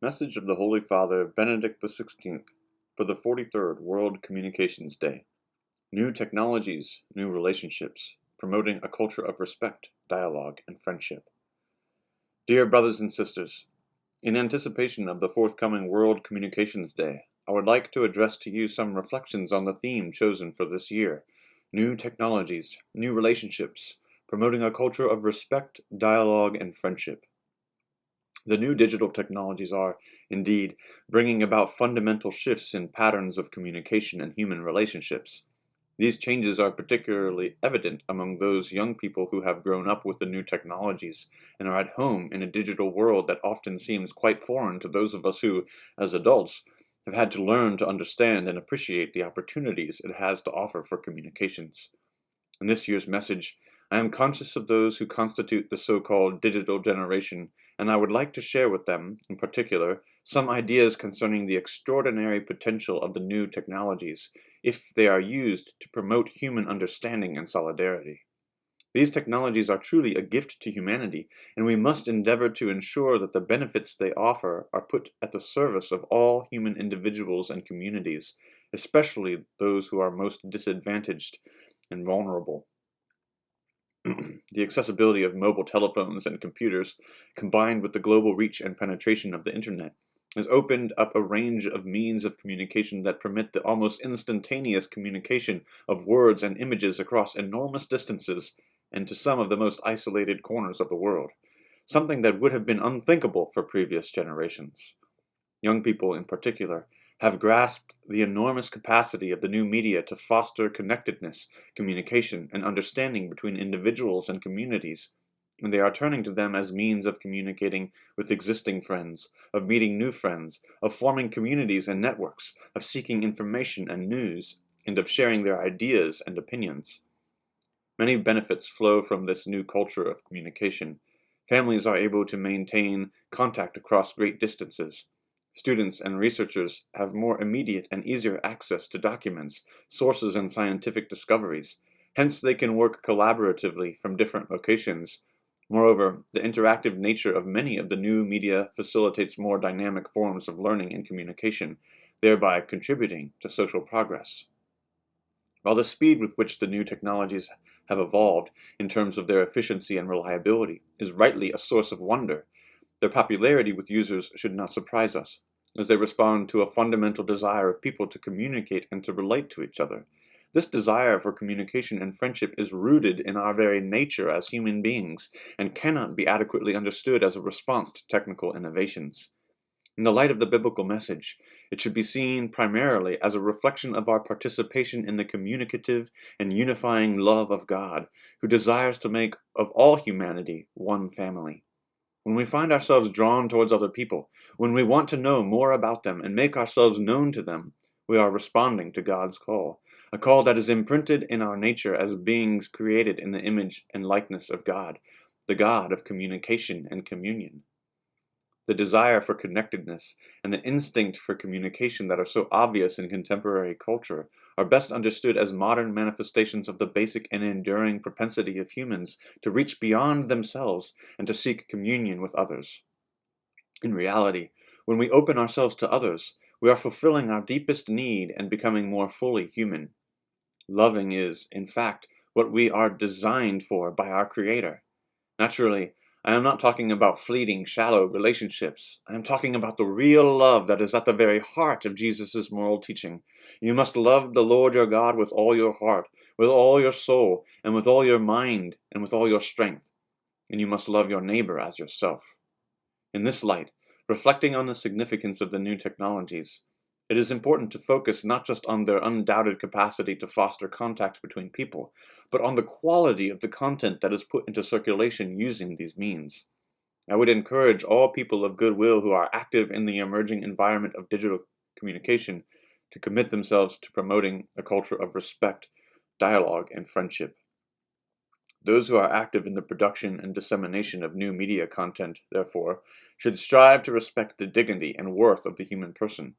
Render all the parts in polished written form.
Message of the Holy Father Benedict XVI for the 43rd World Communications Day. New technologies, new relationships, promoting a culture of respect, dialogue, and friendship. Dear brothers and sisters, in anticipation of the forthcoming World Communications Day, I would like to address to you some reflections on the theme chosen for this year: new technologies, new relationships, promoting a culture of respect, dialogue, and friendship. The new digital technologies are, indeed, bringing about fundamental shifts in patterns of communication and human relationships. These changes are particularly evident among those young people who have grown up with the new technologies and are at home in a digital world that often seems quite foreign to those of us who, as adults, have had to learn to understand and appreciate the opportunities it has to offer for communications. In this year's message, I am conscious of those who constitute the so-called digital generation, and I would like to share with them, in particular, some ideas concerning the extraordinary potential of the new technologies, if they are used to promote human understanding and solidarity. These technologies are truly a gift to humanity, and we must endeavor to ensure that the benefits they offer are put at the service of all human individuals and communities, especially those who are most disadvantaged and vulnerable. The accessibility of mobile telephones and computers, combined with the global reach and penetration of the Internet, has opened up a range of means of communication that permit the almost instantaneous communication of words and images across enormous distances and to some of the most isolated corners of the world, something that would have been unthinkable for previous generations. Young people, in particular, have grasped the enormous capacity of the new media to foster connectedness, communication, and understanding between individuals and communities, and they are turning to them as means of communicating with existing friends, of meeting new friends, of forming communities and networks, of seeking information and news, and of sharing their ideas and opinions. Many benefits flow from this new culture of communication. Families are able to maintain contact across great distances. Students and researchers have more immediate and easier access to documents, sources, and scientific discoveries. Hence, they can work collaboratively from different locations. Moreover, the interactive nature of many of the new media facilitates more dynamic forms of learning and communication, thereby contributing to social progress. While the speed with which the new technologies have evolved in terms of their efficiency and reliability is rightly a source of wonder, their popularity with users should not surprise us, as they respond to a fundamental desire of people to communicate and to relate to each other. This desire for communication and friendship is rooted in our very nature as human beings and cannot be adequately understood as a response to technical innovations. In the light of the biblical message, it should be seen primarily as a reflection of our participation in the communicative and unifying love of God, who desires to make of all humanity one family. When we find ourselves drawn towards other people, when we want to know more about them and make ourselves known to them, we are responding to God's call, a call that is imprinted in our nature as beings created in the image and likeness of God, the God of communication and communion. The desire for connectedness and the instinct for communication that are so obvious in contemporary culture are best understood as modern manifestations of the basic and enduring propensity of humans to reach beyond themselves and to seek communion with others. In reality, when we open ourselves to others, we are fulfilling our deepest need and becoming more fully human. Loving is, in fact, what we are designed for by our Creator. Naturally, I am not talking about fleeting, shallow relationships. I am talking about the real love that is at the very heart of Jesus' moral teaching. You must love the Lord your God with all your heart, with all your soul, and with all your mind, and with all your strength. And you must love your neighbor as yourself. In this light, reflecting on the significance of the new technologies, it is important to focus not just on their undoubted capacity to foster contact between people, but on the quality of the content that is put into circulation using these means. I would encourage all people of goodwill who are active in the emerging environment of digital communication to commit themselves to promoting a culture of respect, dialogue, and friendship. Those who are active in the production and dissemination of new media content, therefore, should strive to respect the dignity and worth of the human person.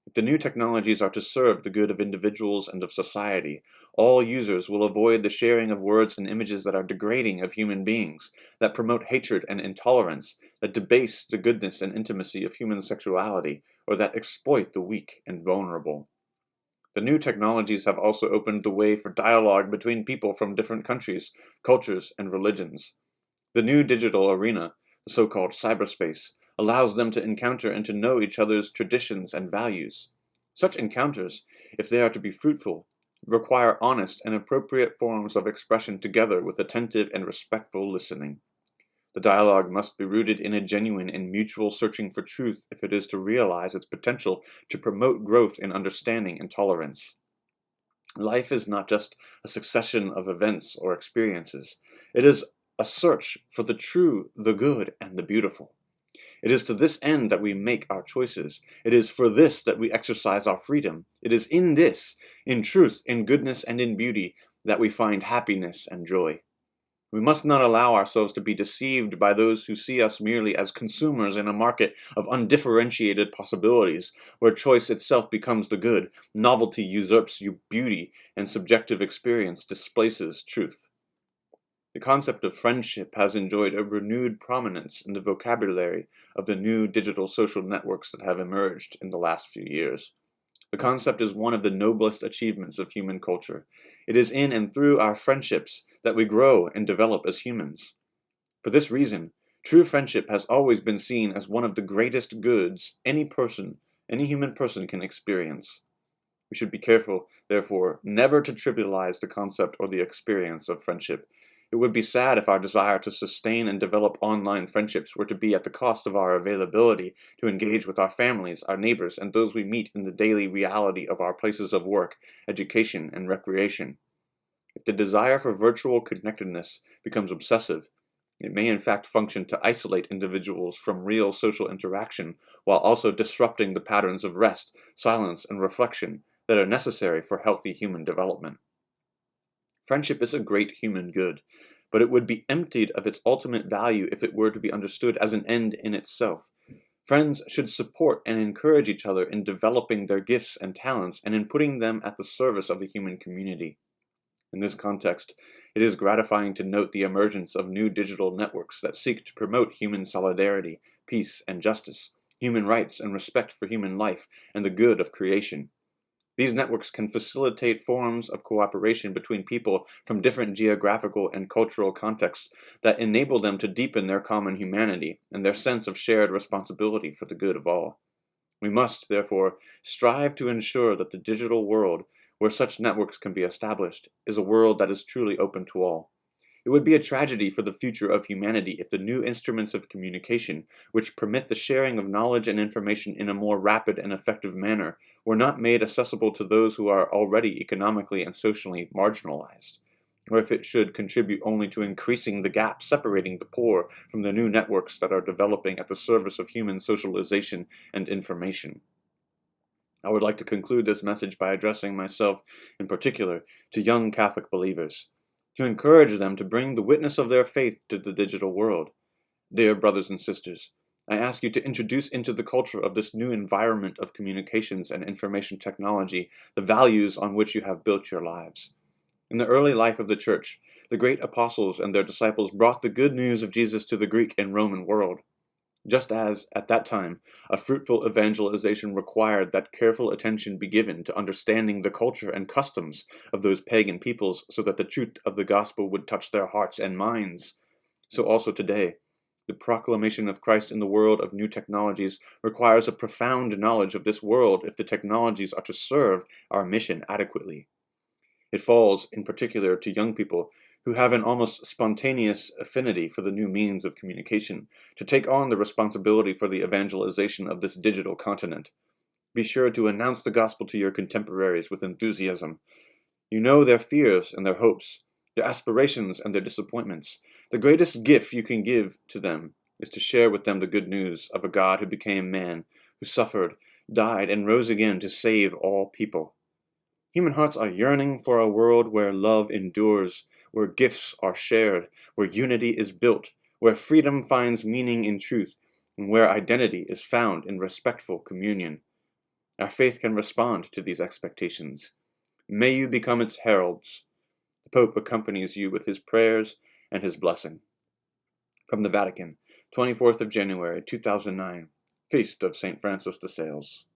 If the new technologies are to serve the good of individuals and of society, all users will avoid the sharing of words and images that are degrading of human beings, that promote hatred and intolerance, that debase the goodness and intimacy of human sexuality, or that exploit the weak and vulnerable. The new technologies have also opened the way for dialogue between people from different countries, cultures, and religions. The new digital arena, the so-called cyberspace, allows them to encounter and to know each other's traditions and values. Such encounters, if they are to be fruitful, require honest and appropriate forms of expression together with attentive and respectful listening. The dialogue must be rooted in a genuine and mutual searching for truth if it is to realize its potential to promote growth in understanding and tolerance. Life is not just a succession of events or experiences. It is a search for the true, the good, and the beautiful. It is to this end that we make our choices. It is for this that we exercise our freedom. It is in this, in truth, in goodness, and in beauty, that we find happiness and joy. We must not allow ourselves to be deceived by those who see us merely as consumers in a market of undifferentiated possibilities, where choice itself becomes the good, novelty usurps beauty, and subjective experience displaces truth. The concept of friendship has enjoyed a renewed prominence in the vocabulary of the new digital social networks that have emerged in the last few years. The concept is one of the noblest achievements of human culture. It is in and through our friendships that we grow and develop as humans. For this reason, true friendship has always been seen as one of the greatest goods any human person can experience. We should be careful, therefore, never to trivialize the concept or the experience of friendship. It would be sad if our desire to sustain and develop online friendships were to be at the cost of our availability to engage with our families, our neighbors, and those we meet in the daily reality of our places of work, education, and recreation. If the desire for virtual connectedness becomes obsessive, it may in fact function to isolate individuals from real social interaction while also disrupting the patterns of rest, silence, and reflection that are necessary for healthy human development. Friendship is a great human good, but it would be emptied of its ultimate value if it were to be understood as an end in itself. Friends should support and encourage each other in developing their gifts and talents and in putting them at the service of the human community. In this context, it is gratifying to note the emergence of new digital networks that seek to promote human solidarity, peace, and justice, human rights and respect for human life, and the good of creation. These networks can facilitate forms of cooperation between people from different geographical and cultural contexts that enable them to deepen their common humanity and their sense of shared responsibility for the good of all. We must, therefore, strive to ensure that the digital world, where such networks can be established, is a world that is truly open to all. It would be a tragedy for the future of humanity if the new instruments of communication, which permit the sharing of knowledge and information in a more rapid and effective manner, were not made accessible to those who are already economically and socially marginalized, or if it should contribute only to increasing the gap separating the poor from the new networks that are developing at the service of human socialization and information. I would like to conclude this message by addressing myself, in particular, to young Catholic believers, to encourage them to bring the witness of their faith to the digital world. Dear brothers and sisters, I ask you to introduce into the culture of this new environment of communications and information technology the values on which you have built your lives. In the early life of the Church, the great apostles and their disciples brought the good news of Jesus to the Greek and Roman world. Just as, at that time, a fruitful evangelization required that careful attention be given to understanding the culture and customs of those pagan peoples so that the truth of the gospel would touch their hearts and minds, so also today, the proclamation of Christ in the world of new technologies requires a profound knowledge of this world if the technologies are to serve our mission adequately. It falls, in particular, to young people who have an almost spontaneous affinity for the new means of communication, to take on the responsibility for the evangelization of this digital continent. Be sure to announce the gospel to your contemporaries with enthusiasm. You know their fears and their hopes, their aspirations and their disappointments. The greatest gift you can give to them is to share with them the good news of a God who became man, who suffered, died, and rose again to save all people. Human hearts are yearning for a world where love endures, where gifts are shared, where unity is built, where freedom finds meaning in truth, and where identity is found in respectful communion. Our faith can respond to these expectations. May you become its heralds. The Pope accompanies you with his prayers and his blessing. From the Vatican, 24th of January, 2009, Feast of St. Francis de Sales.